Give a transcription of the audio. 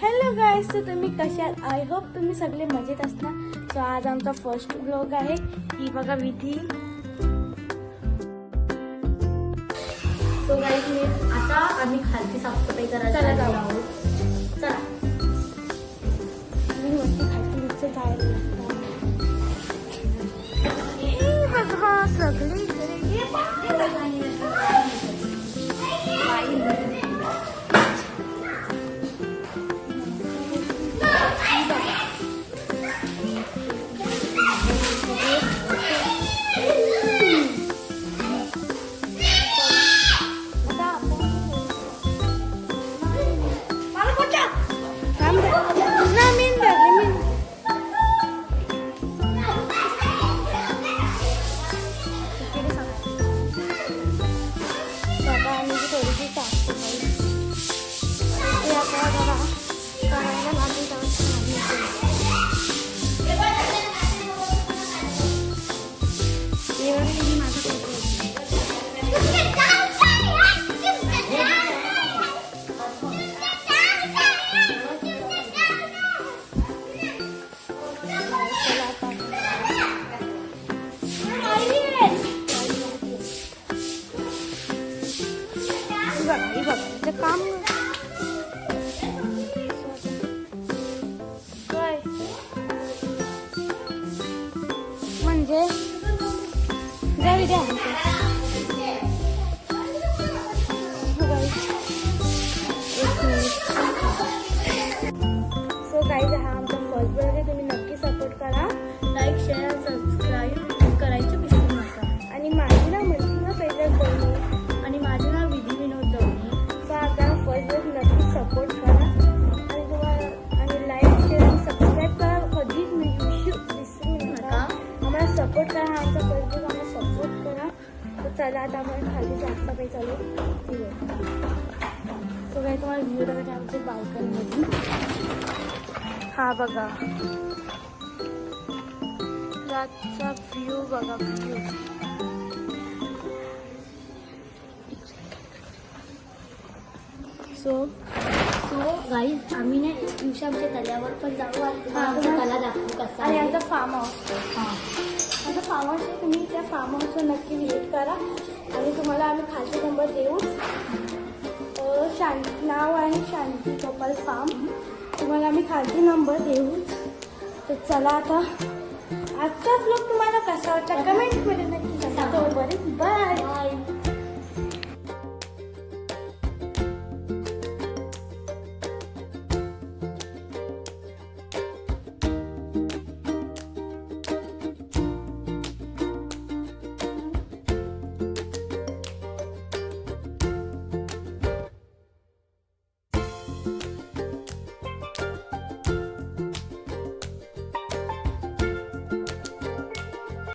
Hello गाईस, तर तुम्ही कशात? आय होप तुम्ही सगळे मजेत असणार. सो आज आमचा फर्स्ट ब्लॉग आहे. ही बघा विधी. सो गाईस, आता आम्ही खालची साफसफाई करायला चला चाललो जाऊ. आहोत. चला. मी वरती खालती नुसतं जायला बघा सगळे काम म्हणजे जाऊ द्या. सो गाईज, हा आमचा फर्स्ट ब्लॉग आहे. तुम्ही नक्की सपोर्ट करा. लाईक, शेअर, सबस्क्राईब करायचे विसरू नका. आणि माझी नाव म्हणते ना पहिल्याच बोलणे, आणि माझे नाव विधी विनोद दवणे. सो आता फर्स्ट ब्लॉग नक्की सपोर्ट करा. आणि तुम्हाला आणि लाईक, शेअर आणि सबस्क्राईब करा. कधीच विसरू नका. आम्हाला सपोर्ट करा. हा आमचा फर्स्ट ब्लॉग, आम्हाला सपोर्ट करा. तर चला आता आपण खाली साफसफाई चालू सो काही तुम्हाला व्ह्यू दाखवते आमच्या बाल्कनीमधून. हा बघा, रातचा व्ह्यू बघा. व्ह्यू सो गाईज, आम्ही ना एक दिवशी आमच्या तल्यावर पण जाऊ आणि आमचा तला दाखवू कसा आणि आहे. आमचा फार्म हाऊस. आमचा फार्म हाऊस आहे. तुम्ही त्या फार्म हाऊसवर नक्की व्हिजिट करा. आणि तुम्हाला आम्ही खालचा नंबर देऊ. नाव आहे शांती गोपाल फार्म. तुम्हाला आम्ही खालचे नंबर देऊ. तर चला आता आजचा ब्लॉग तुम्हाला कसा वाटला कमेंटमध्ये नक्की सांगा. बाय.